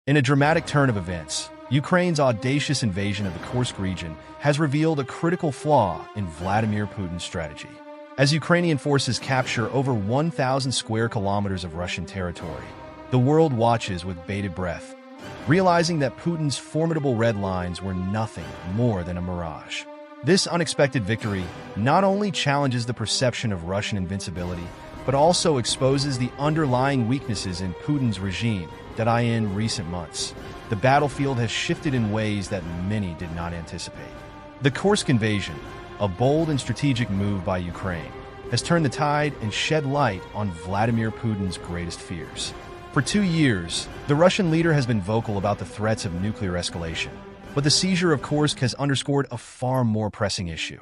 In a dramatic turn of events, Ukraine's audacious invasion of the Kursk region has revealed a critical flaw in Vladimir Putin's strategy. As Ukrainian forces capture over 1,000 square kilometers of Russian territory, the world watches with bated breath, realizing that Putin's formidable red lines were nothing more than a mirage. This unexpected victory not only challenges the perception of Russian invincibility, but also exposes the underlying weaknesses in Putin's regime that in recent months. The battlefield has shifted in ways that many did not anticipate. The Kursk Invasion, a bold and strategic move by Ukraine, has turned the tide and shed light on Vladimir Putin's greatest fears. For 2 years, the Russian leader has been vocal about the threats of nuclear escalation, but the seizure of Kursk has underscored a far more pressing issue: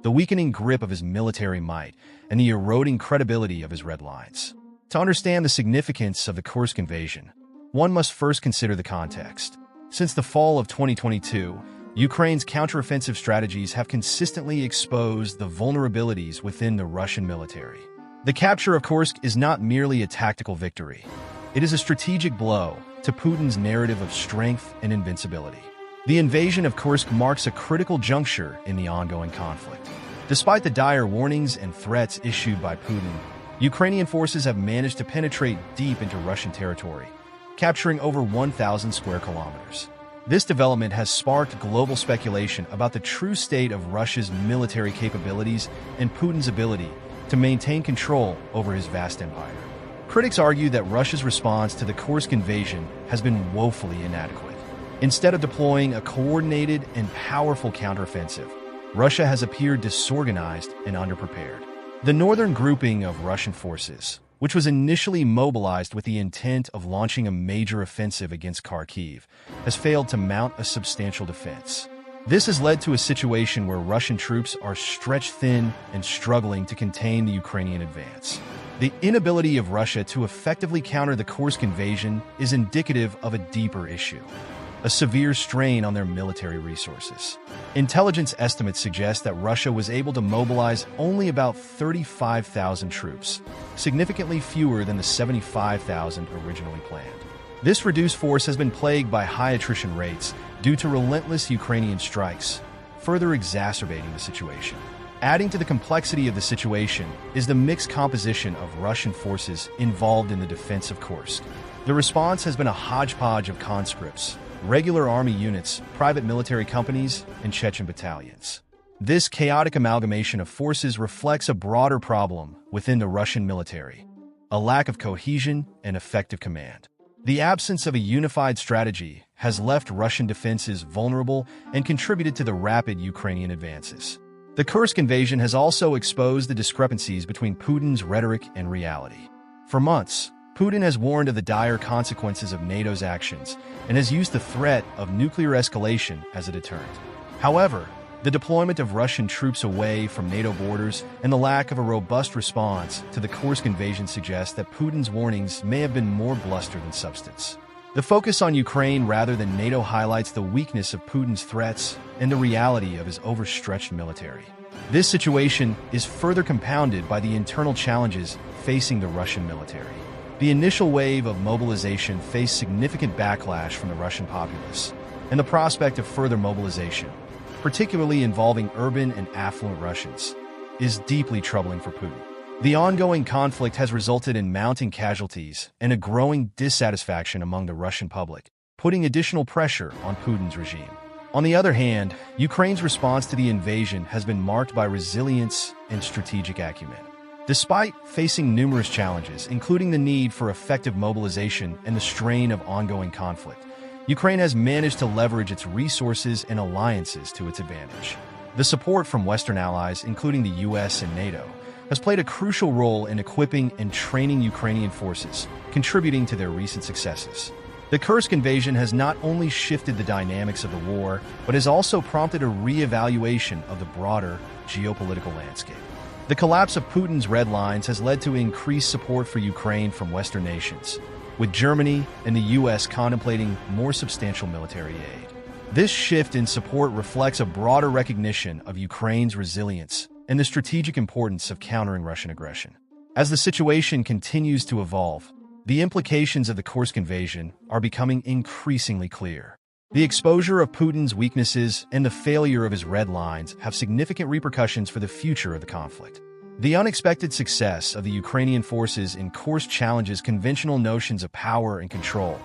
the weakening grip of his military might and the eroding credibility of his red lines. To understand the significance of the Kursk invasion, one must first consider the context. Since the fall of 2022, Ukraine's counteroffensive strategies have consistently exposed the vulnerabilities within the Russian military. The capture of Kursk is not merely a tactical victory. It is a strategic blow to Putin's narrative of strength and invincibility. The invasion of Kursk marks a critical juncture in the ongoing conflict. Despite the dire warnings and threats issued by Putin, Ukrainian forces have managed to penetrate deep into Russian territory, capturing over 1,000 square kilometers. This development has sparked global speculation about the true state of Russia's military capabilities and Putin's ability to maintain control over his vast empire. Critics argue that Russia's response to the Kursk invasion has been woefully inadequate. Instead of deploying a coordinated and powerful counteroffensive, Russia has appeared disorganized and underprepared. The northern grouping of Russian forces, which was initially mobilized with the intent of launching a major offensive against Kharkiv, has failed to mount a substantial defense. This has led to a situation where Russian troops are stretched thin and struggling to contain the Ukrainian advance. The inability of Russia to effectively counter the Kursk invasion is indicative of a deeper issue: a severe strain on their military resources. Intelligence estimates suggest that Russia was able to mobilize only about 35,000 troops, significantly fewer than the 75,000 originally planned. This reduced force has been plagued by high attrition rates due to relentless Ukrainian strikes, further exacerbating the situation. Adding to the complexity of the situation is the mixed composition of Russian forces involved in the defense of Kursk. The response has been a hodgepodge of conscripts, regular army units, private military companies, and Chechen battalions. This chaotic amalgamation of forces reflects a broader problem within the Russian military: a lack of cohesion and effective command. The absence of a unified strategy has left Russian defenses vulnerable and contributed to the rapid Ukrainian advances. The Kursk invasion has also exposed the discrepancies between Putin's rhetoric and reality. For months, Putin has warned of the dire consequences of NATO's actions and has used the threat of nuclear escalation as a deterrent. However, the deployment of Russian troops away from NATO borders and the lack of a robust response to the Kursk invasion suggests that Putin's warnings may have been more bluster than substance. The focus on Ukraine rather than NATO highlights the weakness of Putin's threats and the reality of his overstretched military. This situation is further compounded by the internal challenges facing the Russian military. The initial wave of mobilization faced significant backlash from the Russian populace, and the prospect of further mobilization, particularly involving urban and affluent Russians, is deeply troubling for Putin. The ongoing conflict has resulted in mounting casualties and a growing dissatisfaction among the Russian public, putting additional pressure on Putin's regime. On the other hand, Ukraine's response to the invasion has been marked by resilience and strategic acumen. Despite facing numerous challenges, including the need for effective mobilization and the strain of ongoing conflict, Ukraine has managed to leverage its resources and alliances to its advantage. The support from Western allies, including the US and NATO, has played a crucial role in equipping and training Ukrainian forces, contributing to their recent successes. The Kursk invasion has not only shifted the dynamics of the war, but has also prompted a re-evaluation of the broader geopolitical landscape. The collapse of Putin's red lines has led to increased support for Ukraine from Western nations, with Germany and the US contemplating more substantial military aid. This shift in support reflects a broader recognition of Ukraine's resilience and the strategic importance of countering Russian aggression. As the situation continues to evolve, The implications of the Kursk invasion are becoming increasingly clear. The exposure of Putin's weaknesses and the failure of his red lines have significant repercussions for the future of the conflict. The unexpected success of the Ukrainian forces in Kursk challenges conventional notions of power and control,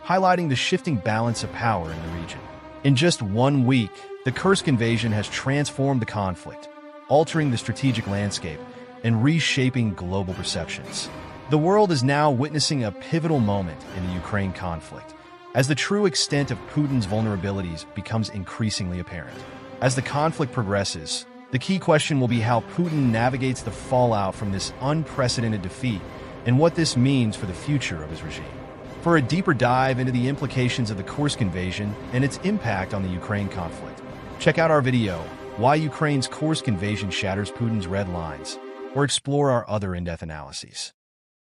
highlighting the shifting balance of power in the region. In just 1 week, the Kursk invasion has transformed the conflict, altering the strategic landscape and reshaping global perceptions. The world is now witnessing a pivotal moment in the Ukraine conflict, as the true extent of Putin's vulnerabilities becomes increasingly apparent. As the conflict progresses, the key question will be how Putin navigates the fallout from this unprecedented defeat and what this means for the future of his regime. For a deeper dive into the implications of the Kursk invasion and its impact on the Ukraine conflict, check out our video, Why Ukraine's Kursk Invasion Shatters Putin's Red Lines, or explore our other in-depth analyses.